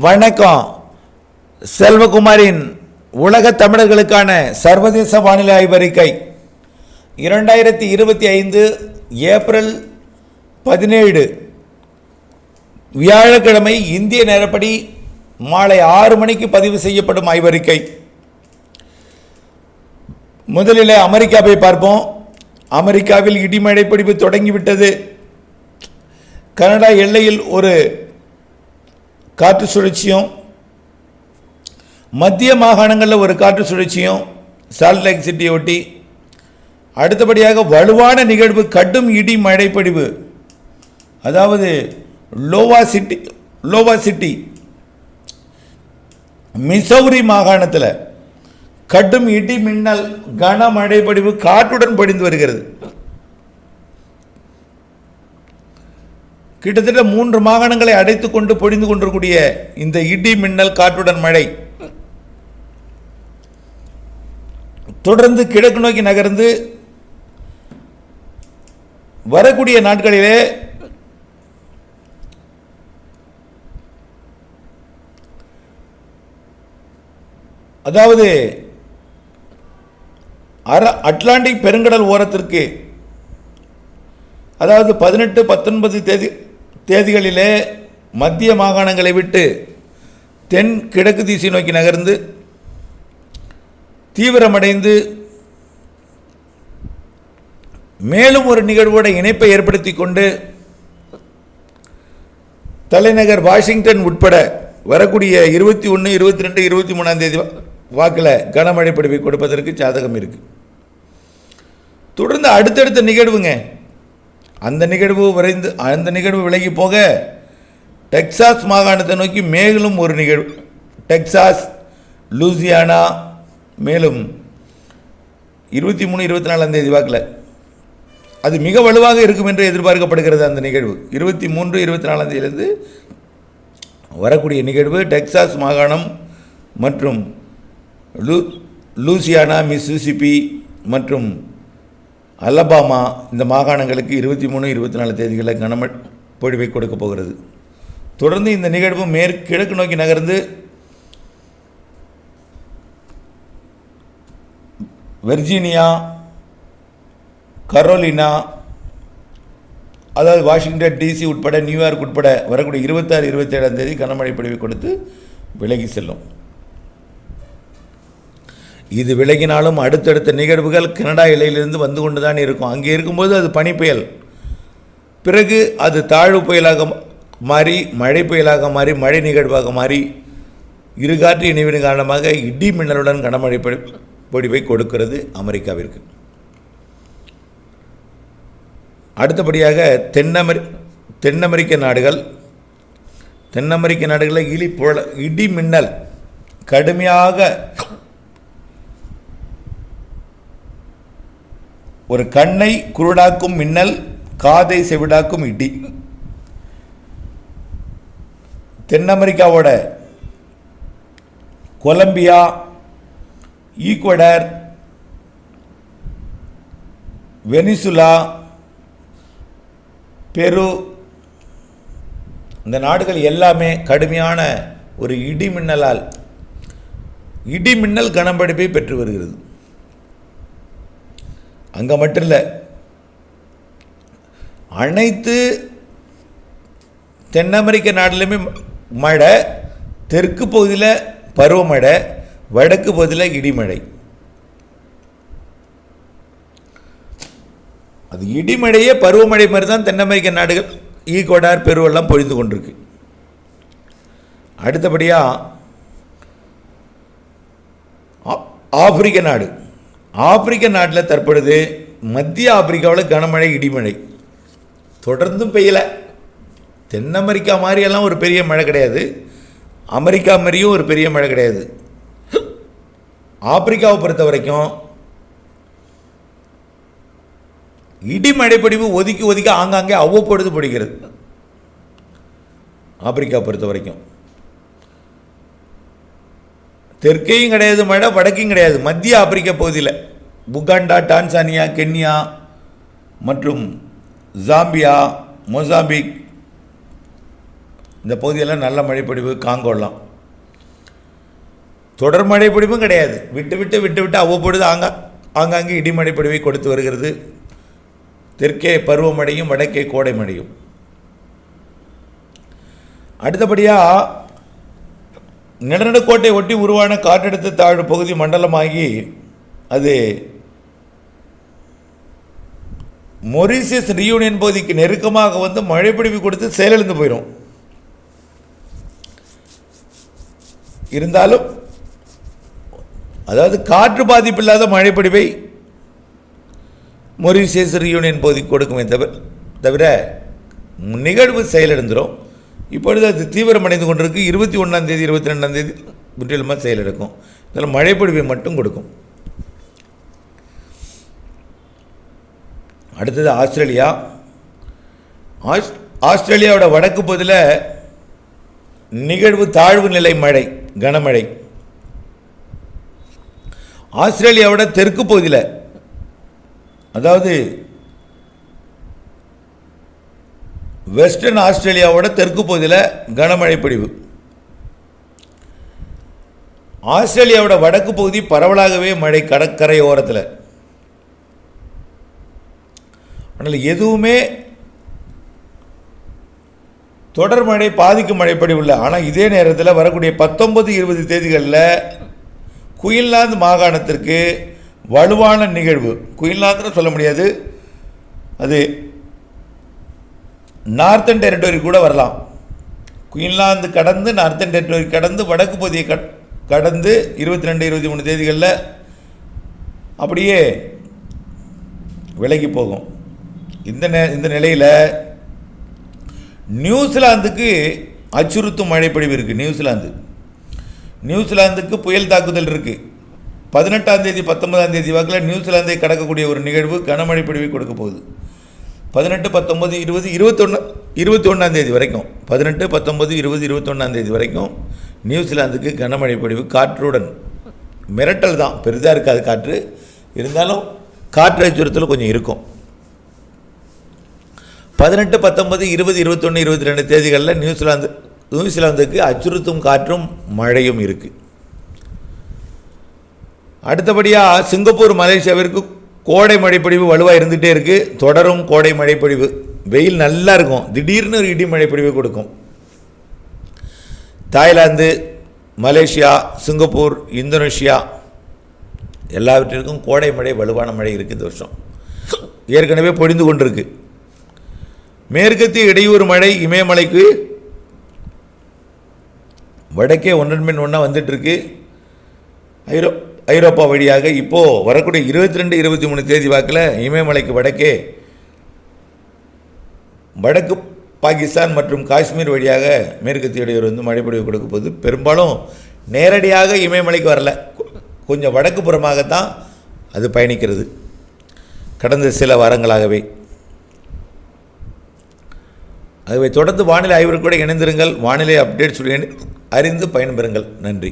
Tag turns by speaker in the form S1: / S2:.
S1: வணக்கம். செல்வகுமாரின் உலக தமிழர்களுக்கான சர்வதேச வானிலை ஆய்வறிக்கை 2025 ஏப்ரல் 17 வியாழக்கிழமை இந்திய நேரப்படி மாலை 6 மணிக்கு பதிவு செய்யப்படும் ஆய்வறிக்கை. முதலில் அமெரிக்காவை பார்ப்போம். அமெரிக்காவில் இடிமழை பிடிப்பு தொடங்கிவிட்டது. கனடா எல்லையில் ஒரு காற்று சுழற்சியும், மத்திய மாகாணங்களில் ஒரு காற்று சுழற்சியும் சால்ட் லேக் சிட்டியை ஒட்டி, அடுத்தபடியாக வலுவான நிகழ்வு கடும் இடி மழைப்பொழிவு, அதாவது லோவா சிட்டி மிசௌரி மாகாணத்தில் கடும் இடி மின்னல் கனமழை பொழிவு காற்றுடன் பொழிந்து வருகிறது. கிட்டத்தட்ட 3 மாகாணங்களை அடைத்துக் கொண்டு பொழிந்து கொண்டிருக்கூடிய இந்த இடி மின்னல் காற்றுடன் மழை தொடர்ந்து கிழக்கு நோக்கி நகர்ந்து வரக்கூடிய நாட்களிலே அதாவது அட்லாண்டிக் பெருங்கடல் ஓரத்திற்கு, அதாவது 18-19 தேதிகளிலே மத்திய மாகாணங்களை விட்டு தென் கிழக்கு திசை நோக்கி நகர்ந்து தீவிரமடைந்து மேலும் ஒரு நிகழ்வோட இணைப்பை ஏற்படுத்தி கொண்டு தலைநகர் வாஷிங்டன் உட்பட வரக்கூடிய 21, 22, 23 தேதி வாக்கில் கனமழை பொழிவை கொடுப்பதற்கு சாதகம் இருக்கு. தொடர்ந்து அடுத்தடுத்த நிகழ்வுங்க. அந்த நிகழ்வு விலகி போக டெக்சாஸ் மாகாணத்தை நோக்கி மேலும் ஒரு நிகழ்வு, டெக்சாஸ், லூசியானா, மேலும் 23, 24 தேதி வாக்கில் அது மிக வலுவாக இருக்கும் என்று எதிர்பார்க்கப்படுகிறது. அந்த நிகழ்வு 23, 24 தேதியிலிருந்து வரக்கூடிய நிகழ்வு டெக்சாஸ் மாகாணம் மற்றும் லூசியானா, மிசிசிப்பி மற்றும் அலபாமா இந்த மாகாணங்களுக்கு 23, 24 தேதிகளில் கனமழை பொழிவை கொடுக்க போகிறது. தொடர்ந்து இந்த நிகழ்வு கிழக்கு நோக்கி நகர்ந்து வெர்ஜீனியா, கரோலினா, அதாவது வாஷிங்டன் டிசி உட்பட நியூயார்க் உட்பட வரக்கூடிய 26, 27 தேதி கனமழை பொழிவை கொடுத்து விலகி செல்லும். இது விலகினாலும் அடுத்தடுத்த நிகழ்வுகள் கனடா எல்லையிலிருந்து வந்து கொண்டு தான் இருக்கும். அங்கே இருக்கும்போது அது பனி புயல், பிறகு அது தாழ்வு புயலாக மாறி மழை புயலாக மாறி மழை நிகழ்வாக மாறி இருகாற்று இணைவின் காரணமாக இடி மின்னலுடன் கனமழை பொழிவை கொடுக்கிறது அமெரிக்காவிற்கு. அடுத்தபடியாக தென் அமெரிக்க நாடுகளில் இடி மின்னல் கடுமையாக ஒரு கண்ணை குருடாக்கும் மின்னல், காதை செவிடாக்கும் இடி. தென் அமெரிக்காவோட கொலம்பியா, ஈக்குவடர், வெனிசுலா, பெரு இந்த நாடுகள் எல்லாமே கடுமையான ஒரு இடி மின்னல் கனமழையை பெற்று வருகிறது. அங்கே மட்டும் இல்லை, அனைத்து தென் அமெரிக்க நாட்டிலுமே மழை, தெற்கு பகுதியில் பருவமழை, வடக்கு பகுதியில் இடிமழை. அது இடிமழையே பருவமழை மாதிரி தான் தென் அமெரிக்க நாடுகள் ஈக்குவடார், பெருவெல்லாம் பொழிந்து கொண்டிருக்கு. அடுத்தபடியாக ஆப்பிரிக்க நாட்டில் தற்பொழுது மத்திய ஆப்பிரிக்காவில் கனமழை, இடிமழை தொடர்ந்தும் பெய்யலை. தென் அமெரிக்கா மாதிரியெல்லாம் ஒரு பெரிய மழை கிடையாது, அமெரிக்கா மாதிரியும் ஒரு பெரிய மழை கிடையாது. ஆப்பிரிக்காவை பொறுத்த வரைக்கும் இடிமழை பொழிவு ஒதுக்கி ஆங்காங்கே அவ்வப்பொழுது பொழிகிறது. ஆப்பிரிக்கா பொறுத்த வரைக்கும் தெற்கையும் கிடையாது மழை, வடக்கையும் கிடையாது. மத்திய ஆப்பிரிக்க பகுதியில் புகாண்டா, டான்சானியா, கென்யா மற்றும் ஜாம்பியா, மொசாம்பிக், இந்த பகுதியெல்லாம் நல்ல மழைப்பொழிவு காங்கோலாம். தொடர் மழைப்பொழிவும் கிடையாது, விட்டு விட்டு அவ்வப்பொழுது ஆங்காங்கே இடிமழைப்பொழிவை கொடுத்து வருகிறது. தெற்கே பருவமழையும் வடக்கே கோடை மழையும். அடுத்தபடியாக நிலநடுக்கோட்டை ஒட்டி உருவான காற்றழுத்த தாழ்வு பகுதி மண்டலமாகி அது மொரீசியஸ் ரியூனியன் பகுதிக்கு நெருக்கமாக வந்து மழைப்பொழிவு கொடுத்து செயலிழந்து போயிடும். இருந்தாலும் அதாவது காற்று பாதிப்பு இல்லாத மழைப்பொழிவை மொரீசியஸ் ரியூனியன் பகுதிக்கு கொடுக்குமே தவிர நிகழ்வு செயலிழந்துடும். இப்பொழுது அது தீவிரமடைந்து கொண்டிருக்கு. 21ஆம் தேதி 22ஆம் தேதி முற்றிலுமாக செயலிழக்கும். இதில் மழைப்பொழிவை மட்டும் கொடுக்கும். அடுத்தது ஆஸ்திரேலியா. ஆஸ்திரேலியாவோட வடக்கு பகுதியில் நிகழ்வு தாழ்வு நிலை மழை, கனமழை. ஆஸ்திரேலியாவோட தெற்கு பகுதியில், அதாவது வெஸ்டர்ன் ஆஸ்திரேலியாவோட தெற்கு பகுதியில் கனமழை பொழிவு. ஆஸ்திரேலியாவோட வடக்கு பகுதி பரவலாகவே மழை, கடற்கரை ஓரத்தில். ஆனால் எதுவுமே தொடர் மழை பாதிக்கும் மழைப்பொழிவு இல்லை. ஆனால் இதே நேரத்தில் வரக்கூடிய 19-20 தேதிகளில் குயின்லாந்து மாகாணத்திற்கு வலுவான நிகழ்வு, குயின்லாந்துன்னு சொல்ல முடியாது, அது நார்த்தன் டெரிட்டரி கூட வரலாம். குயின்லாந்து கடந்து நார்த்தன் டெரிட்டரி கடந்து வடக்கு பகுதியை கடந்து 22-23 தேதிகளில் அப்படியே விலகி போகும். இந்த நிலையில் நியூசிலாந்துக்கு அச்சுறுத்தும் மழைப்பொழிவு இருக்குது. நியூசிலாந்துக்கு புயல் தாக்குதல் இருக்குது. 18ஆம் தேதி 19ஆம் தேதி வாக்கில் நியூசிலாந்தை கடக்கக்கூடிய ஒரு நிகழ்வு கனமழை பொழிவை கொடுக்க போகுது. 18, 19, 20, 21ஆம் தேதி வரைக்கும், 18, 19, 20, 21ஆம் தேதி வரைக்கும் நியூசிலாந்துக்கு கனமழை பொழிவு காற்றுடன். மிரட்டல் தான், பெரிதாக இருக்காது காற்று, இருந்தாலும் காற்று அச்சுறுத்தல் கொஞ்சம் இருக்கும். 18, 19, 20, 21, 22 தேதிகளில் நியூசிலாந்துக்கு அச்சுறுத்தும் காற்றும் மழையும் இருக்குது. அடுத்தபடியாக சிங்கப்பூர், மலேசியாவிற்கு கோடை மழைப்பொழிவு வலுவாக இருந்துகிட்டே இருக்குது. தொடரும் கோடை மழைப்பொழிவு. வெயில் நல்லா இருக்கும், திடீர்னு ஒரு இடி மழைப்பொழிவு கொடுக்கும். தாய்லாந்து, மலேசியா, சிங்கப்பூர், இந்தோனேஷியா எல்லாவற்றிற்கும் கோடை மழை, வலுவான மழை இருக்குது. இந்த வருஷம் ஏற்கனவே பொழிந்து கொண்டிருக்கு. மேற்கத்திய இடையூறு மழை இமயமலைக்கு வடக்கே ஒன்றன் பின் ஒன்றா வந்துட்டுருக்கு. ஐரோப்பா வழியாக இப்போது வரக்கூடிய 22-23 தேதி வாக்கில் இமயமலைக்கு வடக்கே வடக்கு பாகிஸ்தான் மற்றும் காஷ்மீர் வழியாக மேற்கத்திய இடையூறு வந்து மழைப்பொழிவு கொடுக்க போகுது. பெரும்பாலும் நேரடியாக இமயமலைக்கு வரல, கொஞ்சம் வடக்கு புறமாகத்தான் அது பயணிக்கிறது கடந்த சில வாரங்களாகவே. ஆகவே தொடர்ந்து வானிலை ஆய்வு கூட இணைந்திருங்கள். வானிலை அப்டேட்ஸ் அறிந்து பயன்பெறுங்கள். நன்றி.